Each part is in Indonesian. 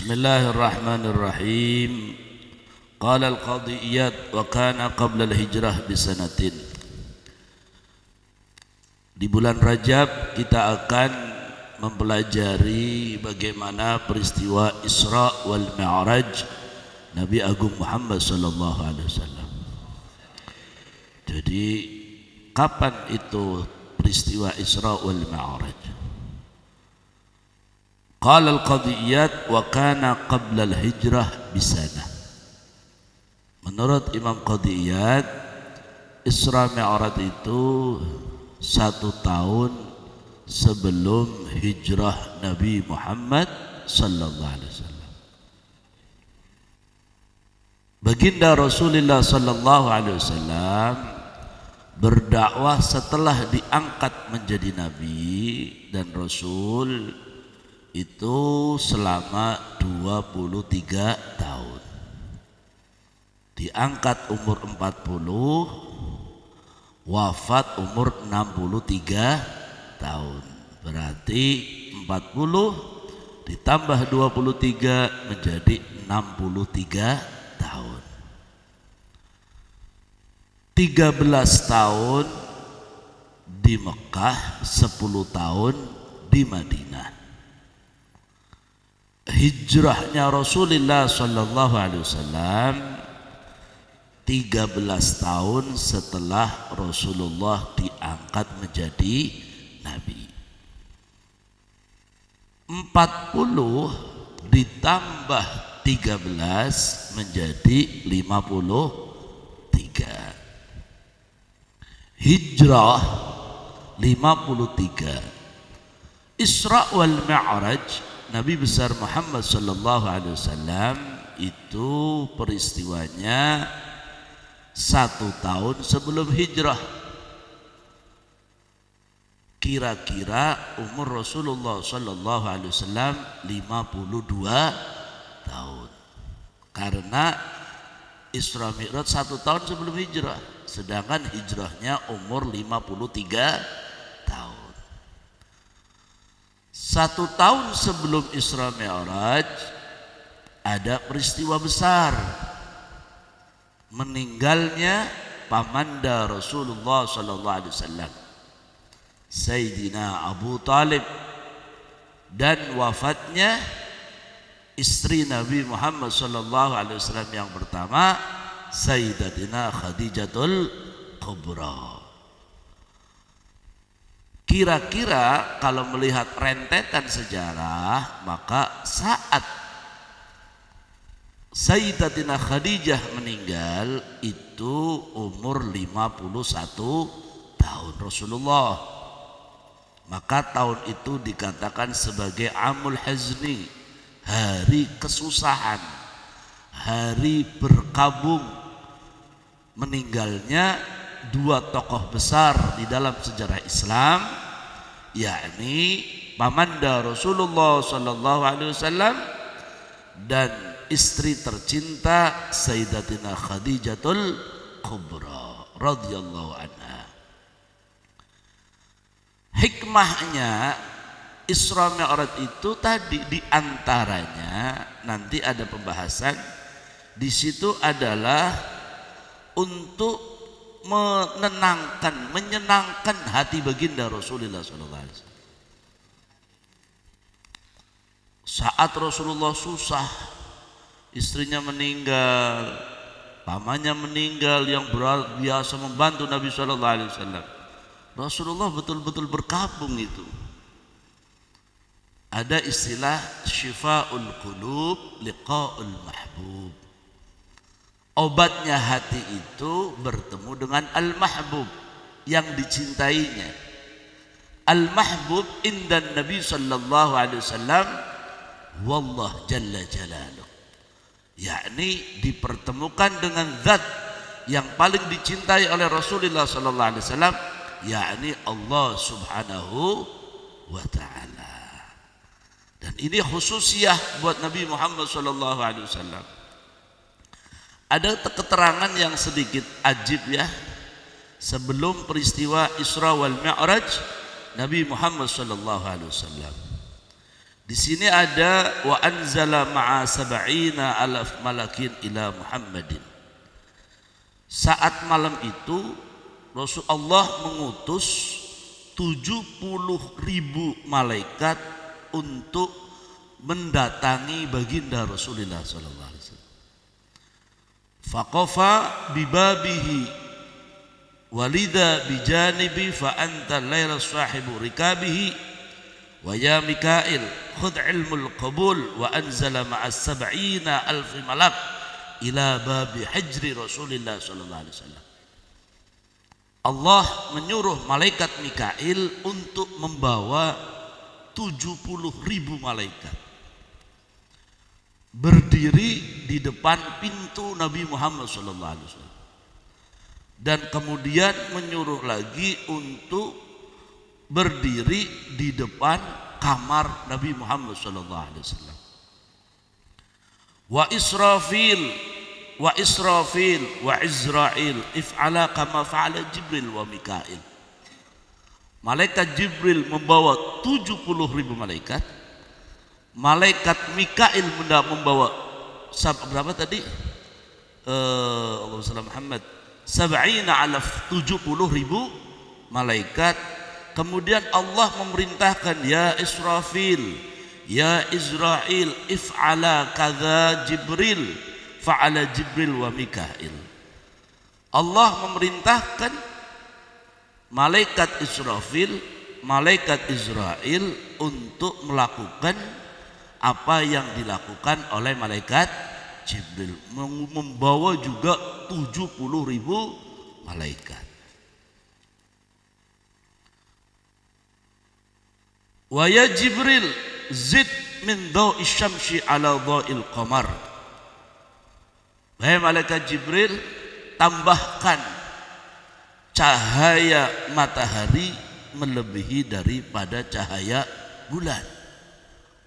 Bismillahirrahmanirrahim. Qala al-Qadhi Iyad wa kana qabla al-hijrah bisanatin. Di bulan Rajab kita akan mempelajari bagaimana peristiwa Isra wal Mi'raj Nabi Agung Muhammad sallallahu alaihi wasallam. Jadi kapan itu peristiwa Isra wal Mi'raj? Qala al-Qadhi Iyad wa kana qabla al-hijrah bisana. Menurut Imam Qadhi Iyad, Isra Mi'raj itu 1 tahun sebelum hijrah Nabi Muhammad sallallahu alaihi wasallam. Baginda Rasulullah sallallahu alaihi wasallam berdakwah setelah diangkat menjadi nabi dan rasul itu selama 23 tahun. Diangkat umur 40, wafat umur 63 tahun. Berarti 40 ditambah 23 menjadi 63 tahun. 13 tahun di Mekah, 10 tahun di Madinah. Hijrahnya Rasulullah sallallahu alaihi wasallam 13 tahun setelah Rasulullah diangkat menjadi nabi. 40 ditambah 13 menjadi 53. Hijrah 53. Isra wal Mi'raj Nabi besar Muhammad sallallahu alaihi wasallam itu peristiwanya 1 tahun sebelum hijrah. Kira-kira umur Rasulullah sallallahu alaihi wasallam 52 tahun. Karena Isra Mi'raj 1 tahun sebelum hijrah, sedangkan hijrahnya umur 53 tahun. 1 tahun sebelum Isra Mi'raj ada peristiwa besar, meninggalnya pamanda Rasulullah sallallahu alaihi wasallam, Sayyidina Abu Talib, dan wafatnya istri Nabi Muhammad sallallahu alaihi wasallam yang pertama, Sayyidatina Khadijatul Kubra. Kira-kira kalau melihat rentetan sejarah, maka saat Sayyidatina Khadijah meninggal itu umur 51 tahun Rasulullah. Maka tahun itu dikatakan sebagai Amul Hazni, hari kesusahan, hari berkabung. Meninggalnya 2 tokoh besar di dalam sejarah Islam, yakni pamanda Rasulullah sallallahu alaihi wasallam dan istri tercinta Sayyidatina Khadijatul Kubra radhiyallahu anha. Hikmahnya Isra Mi'raj itu tadi diantaranya nanti ada pembahasan di situ adalah untuk menyenangkan hati baginda Rasulullah sallallahu alaihi wasallam. Saat Rasulullah susah, istrinya meninggal, pamannya meninggal yang biasa membantu Nabi sallallahu alaihi wasallam, Rasulullah betul-betul berkabung itu. Ada istilah syifa'ul qulub liqa'ul mahbub. Obatnya hati itu bertemu dengan al-mahbub yang dicintainya. Al-mahbub indan Nabi sallallahu alaihi wasallam wallah jalla jalaluh, yakni dipertemukan dengan zat yang paling dicintai oleh Rasulullah sallallahu alaihi wasallam, yakni Allah subhanahu wa ta'ala. Dan ini khususiyah buat Nabi Muhammad sallallahu alaihi wasallam. Ada keterangan yang sedikit ajib ya. Sebelum peristiwa Isra wal Mi'raj Nabi Muhammad sallallahu alaihi wasallam Di sini ada wa anzala ma'a sab'ina alaf malakin ila Muhammadin. Saat malam itu Rasulullah mengutus 70.000 malaikat untuk mendatangi baginda Rasulullah sallallahu alaihi wasallam. Faqafa bibabihi walidha bijanibi fa anta laila sahibu rikabihi wa ya Mikail khudh ilmul qabul wa anzala ma'as sab'ina alf malak ila babi hajri Rasulillah sallallahu alaihi wasallam. Allah menyuruh malaikat Mikail untuk membawa 70.000 malaikat berdiri di depan pintu Nabi Muhammad sallallahu alaihi wasallam, dan kemudian menyuruh lagi untuk berdiri di depan kamar Nabi Muhammad sallallahu alaihi wasallam. Wa Israfil wa Izrail if'ala kama fa'ala Jibril wa Mikail. Malaikat Jibril membawa 70.000 malaikat. Malaikat Mikail membawa berapa tadi? Allahumma shalli Muhammad. 70.000 malaikat. Kemudian Allah memerintahkan ya Israfil, ya Izrail if'ala kadza Jibril fa'ala Jibril wa Mikail. Allah memerintahkan malaikat Israfil, malaikat Izrail untuk melakukan apa yang dilakukan oleh malaikat Jibril, membawa juga 70.000 malaikat. Wa ya Jibril zid min dhau'i syamsi ala dhau'il qamar. Wahai malaikat Jibril, tambahkan cahaya matahari melebihi daripada cahaya bulan,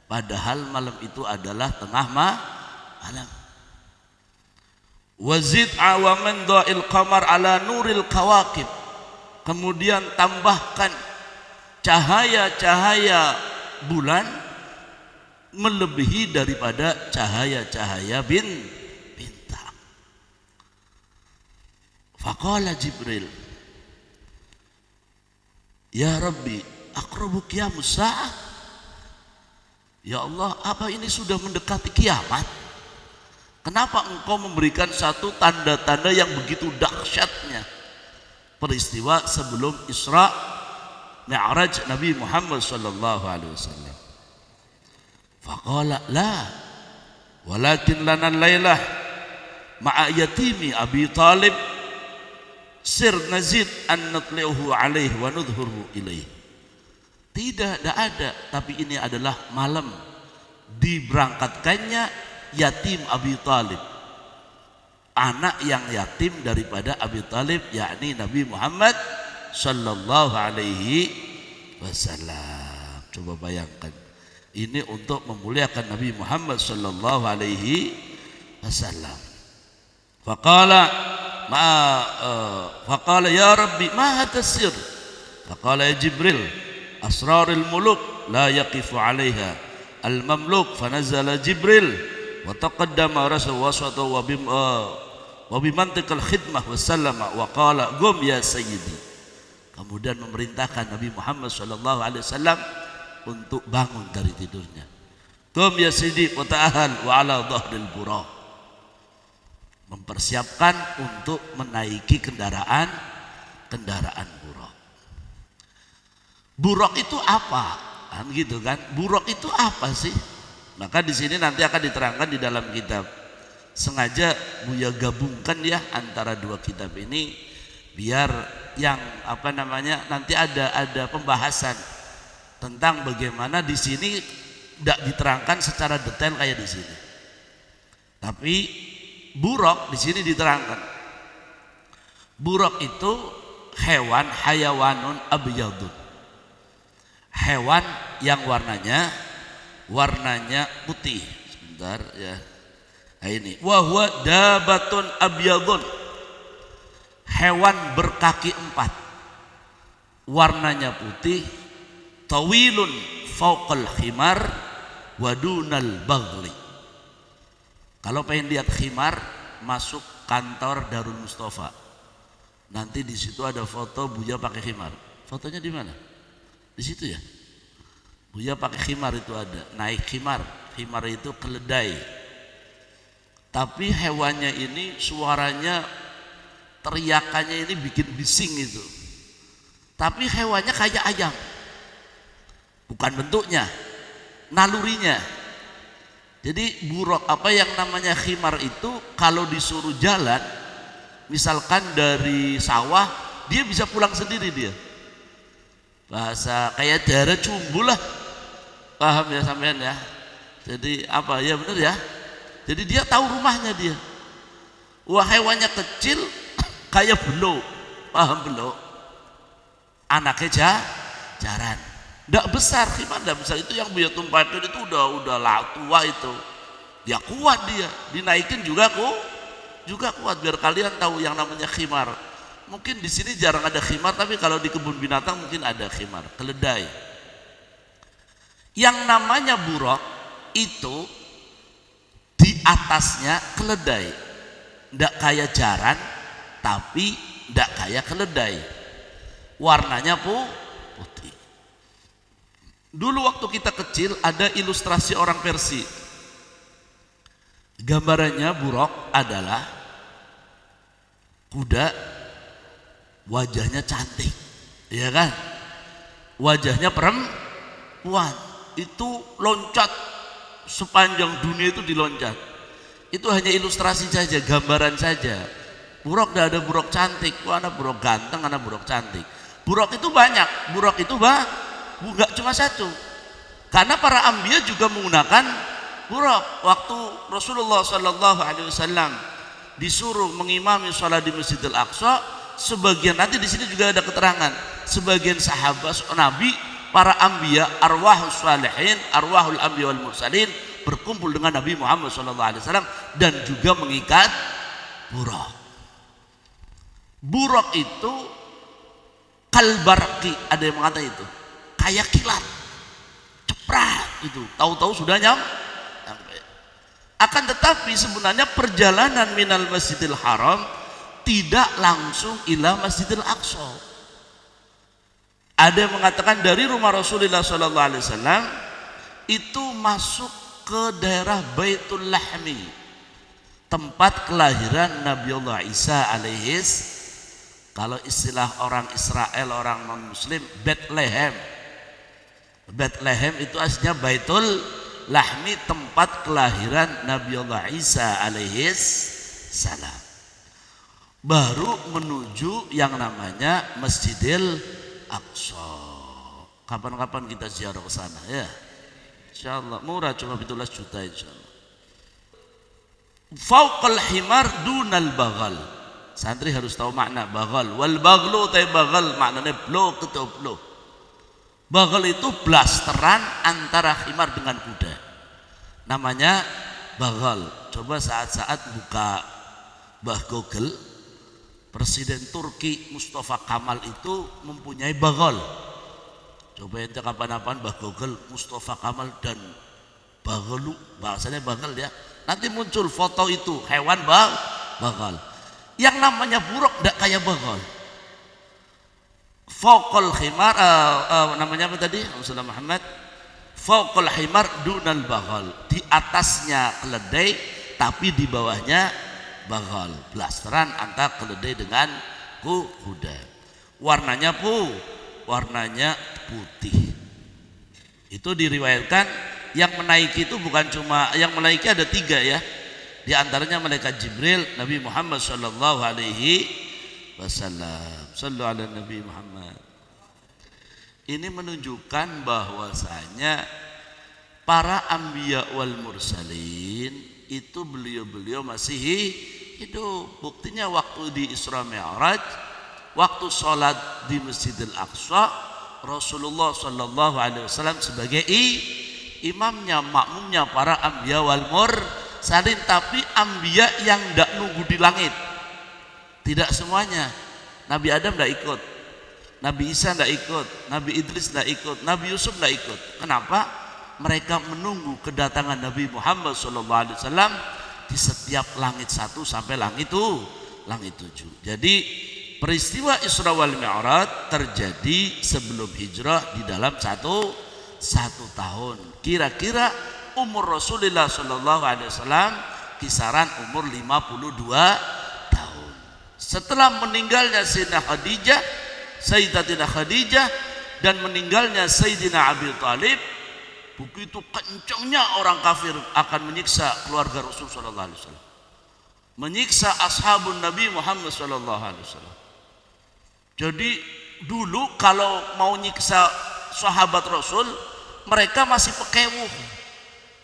padahal malam itu adalah tengah malam. Wazid awaman dha'il qamar ala nuril kawakib. Kemudian tambahkan cahaya-cahaya bulan melebihi daripada cahaya-cahaya bintang. Faqala Jibril, ya Rabbi aqrabu qiyamus sa'ah. Ya Allah, apa ini sudah mendekati kiamat? Kenapa engkau memberikan satu tanda-tanda yang begitu dahsyatnya? Peristiwa sebelum Isra Mi'raj Nabi Muhammad sallallahu alaihi wasallam. Faqala la walakin lana lailah ma'a yatimi Abi Talib sir nazid an natli'uhu alaihi wa nudhuru ilaihi. Tidak ada, tapi ini adalah malam diberangkatkannya yatim Abi Talib, anak yang yatim daripada Abi Talib, yakni Nabi Muhammad sallallahu alaihi wasallam. Coba bayangkan, ini untuk memuliakan Nabi Muhammad sallallahu alaihi wasallam. Faqala ya Rabbi ma hadha sir? Faqala ya Jibril asrarul muluk la yaqifu 'alaiha al-mamluk. Fanazala Jibril wa taqaddama rasul wasata wa bimantiqal khidmah wa sallama wa qala qum ya sayyidi. Kemudian memerintahkan Nabi Muhammad sallallahu alaihi wasallam untuk bangun dari tidurnya. Qum ya sayyidi wa ta'ahal wa ala dhahril buraq. Mempersiapkan untuk menaiki kendaraan buraq. Buraq itu apa? Kan gitu kan? Buraq itu apa sih? Maka di sini nanti akan diterangkan di dalam kitab. Sengaja Buya gabungkan ya antara dua kitab ini biar yang nanti ada pembahasan tentang bagaimana di sini tidak diterangkan secara detail kayak di sini. Tapi buraq di sini diterangkan. Buraq itu hewan hayawanun abyadun. Hewan yang warnanya putih. Sebentar ya. Nah ini wa huwa dabatun abyadun. Hewan berkaki 4. Warnanya putih, tawilun fauqal khimar, wadunal baghli. Kalau pengen lihat khimar, masuk kantor Darul Mustafa. Nanti di situ ada foto Buya pakai khimar. Fotonya di mana? Di situ ya. Buya pakai khimar itu ada, naik khimar. Khimar itu keledai. Tapi hewannya ini suaranya, teriakannya ini bikin bising itu. Tapi hewannya kayak ayam. Bukan bentuknya, nalurinya. Jadi buruk apa yang namanya khimar itu kalau disuruh jalan, misalkan dari sawah, dia bisa pulang sendiri dia. Bahasa kayak daerah cumbu lah. Paham ya sampean ya? Jadi apa ya, benar ya? Jadi dia tahu rumahnya dia. Wah, hewannya kecil kayak belok. Paham belok? Anaknya jaran. Nggak besar, khimar nggak besar. Itu yang Buya tumpahin itu udah tua itu. Dia kuat dia, dinaikin juga kuat. Biar kalian tahu yang namanya khimar. Mungkin di sini jarang ada khimar, tapi kalau di kebun binatang mungkin ada khimar, keledai. Yang namanya buruk itu di atasnya keledai, ndak kayak jaran, tapi ndak kayak keledai. Warnanya putih. Dulu waktu kita kecil ada ilustrasi orang Persia. Gambarannya buruk adalah kuda, wajahnya cantik, ya kan? Wajahnya perempuan. Itu loncat sepanjang dunia itu diloncat. Itu hanya ilustrasi saja, gambaran saja. Buruk tidak ada buruk cantik, ada buruk ganteng, ada buruk cantik. Buruk itu banyak, buruk itu enggak cuma satu. Karena para anbiya juga menggunakan buruk. Waktu Rasulullah SAW disuruh mengimami sholat di Masjidil Aqsa, sebagian nanti di sini juga ada keterangan, sebagian sahabat Nabi, para anbiya, arwahus salihin, arwahul anbiya wal mursalin berkumpul dengan Nabi Muhammad SAW dan juga mengikat buruk. Buruk itu kalbarki, ada yang mengatakan itu kayak kilat, ceprat itu, tahu-tahu sudah nyampe. Akan tetapi sebenarnya perjalanan minal Masjidil Haram tidak langsung ila Masjidil Aqsa. Ada yang mengatakan dari rumah Rasulullah SAW itu masuk ke daerah Baitul Lahmi, tempat kelahiran Nabiullah Isa alaihis. Kalau istilah orang Israel, orang non Muslim, Bethlehem. Bethlehem itu aslinya Baitul Lahmi, tempat kelahiran Nabiullah Isa alaihis salam. Baru menuju yang namanya Masjidil Aqsa. Kapan-kapan kita ziarah ke sana ya. Insyaallah murah, cuma 17 juta insyaallah. Fauqal himar dunal baghal. Santri harus tahu makna baghal. Wal baghlu ta baghal maknanya blo ketop blo. Baghal itu blasteran antara himar dengan kuda. Namanya baghal. Coba saat-saat buka Google. Presiden Turki Mustafa Kamal itu mempunyai baghal. Coba ente kapan-kapan Google Mustafa Kamal dan baghalu, bahasanya baghal ya. Nanti muncul foto itu hewan baghal. Yang namanya buruk tidak kayak baghal. Fauqal himar namanya apa tadi? Rasulullah Muhammad. Fauqal himar dunal baghal. Di atasnya keledai tapi di bawahnya baghal, blasteran antara keledai dengan kuda. Warnanya putih. Itu diriwayatkan yang menaiki itu bukan cuma yang menaiki, ada 3 ya. Di antaranya malaikat Jibril, Nabi Muhammad sallallahu alaihi wasallam. Sallu ala Nabi Muhammad. Ini menunjukkan bahwasanya para anbiya wal mursalin itu beliau-beliau masih hidup. Buktinya waktu di Isra Mi'raj, waktu sholat di Masjidil Aqsa, Rasulullah sallallahu alaihi wasallam sebagai imamnya, makmumnya para anbiya wal mursalin. Tapi anbiya yang tidak nunggu di langit, tidak semuanya. Nabi Adam tidak ikut, Nabi Isa tidak ikut, Nabi Idris tidak ikut, Nabi Yusuf tidak ikut. Kenapa? mereka menunggu kedatangan Nabi Muhammad SAW di setiap langit 1 sampai langit 7. Jadi peristiwa Isra wal Mi'raj terjadi sebelum hijrah di dalam satu tahun. Kira-kira umur Rasulullah SAW kisaran umur 52 tahun. Setelah meninggalnya Sayyidatina Khadijah dan meninggalnya Sayyidina Abi Thalib, begitu kencangnya orang kafir akan menyiksa keluarga Rasul sallallahu alaihi wasallam, menyiksa ashabun Nabi Muhammad sallallahu alaihi wasallam. Jadi dulu kalau mau nyiksa sahabat Rasul, mereka masih pekewuh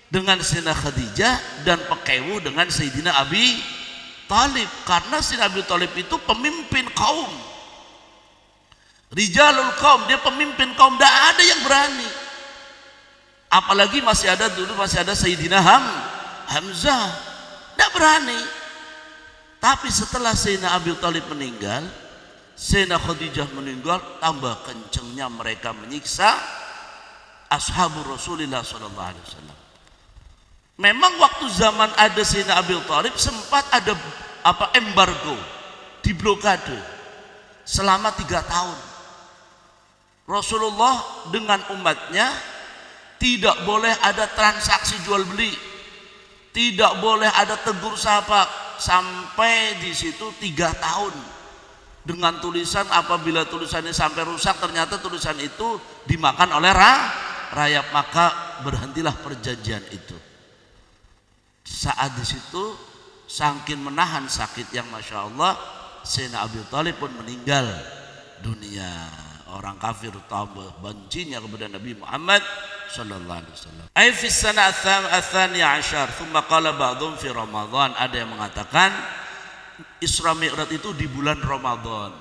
dengan Sayyidina Khadijah dan pekewuh dengan Sayyidina Abi Thalib, karena Sayyidina Abi Thalib itu pemimpin kaum, rijalul kaum, dia pemimpin kaum, tidak ada yang berani. Apalagi masih ada Sayyidina Hamzah, tidak berani. Tapi setelah Sayyidina Abi Thalib meninggal, Sayyidina Khadijah meninggal, tambah kencengnya mereka menyiksa ashabur Rasulullah SAW. Memang waktu zaman ada Sayyidina Abi Thalib sempat ada embargo, diblokade selama 3 tahun. Rasulullah dengan umatnya tidak boleh ada transaksi jual beli, tidak boleh ada tegur sapa, sampai di situ 3 tahun dengan tulisan, apabila tulisannya sampai rusak ternyata tulisan itu dimakan oleh rayap, maka berhentilah perjanjian itu. Saat di situ saking menahan sakit yang masya Allah, Sayyidina Abi Thalib pun meninggal dunia. Orang kafir tambah bencinya kepada Nabi Muhammad sallallahu alaihi wasallam. Ai fi sana ats-tsaniyah asyar, thumma qala ba'dhum fi Ramadan. Ada yang mengatakan Isra Mi'raj itu di bulan Ramadan.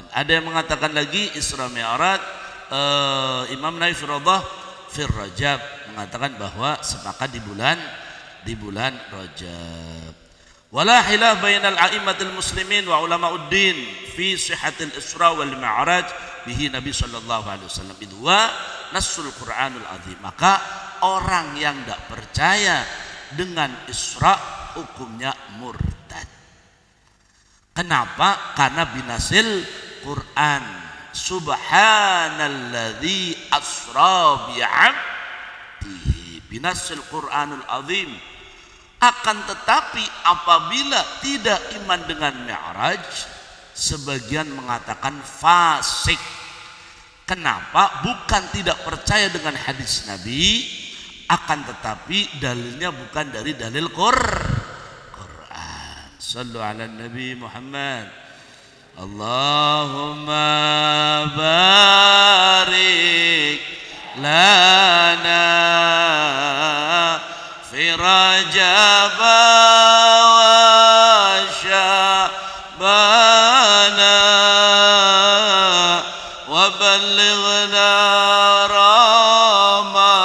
Ada yang mengatakan lagi Isra Mi'raj Imam Nawawi Radah fi Rajab mengatakan bahwa sepakat di bulan Rajab. Wala khilaf bainal a'immatil muslimin wa ulama'uddin fi sihhatil Isra wal Mi'raj bihi Nabi sallallahu alaihi wasallam. Itu nassul Qur'anul azim. Maka orang yang tidak percaya dengan Isra hukumnya murtad. Kenapa? Karena binasil Quran. Subhanalladzi asra bi'abdihi binasil Qur'anul azim. Akan tetapi apabila tidak iman dengan Mi'raj, sebagian mengatakan fasik. Kenapa? Bukan tidak percaya dengan hadis Nabi, akan tetapi dalilnya bukan dari dalil Quran. Sallu ala Nabi Muhammad. Allahumma barik lana fi Rajab wa Sya'bana wa ballighna Ramadana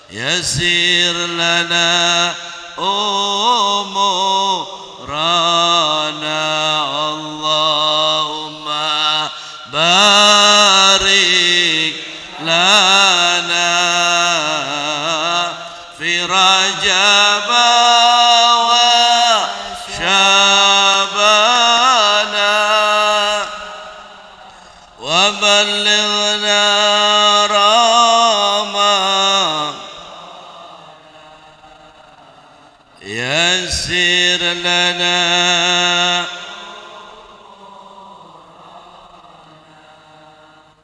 yasir lana umurana Allahumma barik lana fi Rajab wa Sya'bana wa ballighna Ramadana yasir lana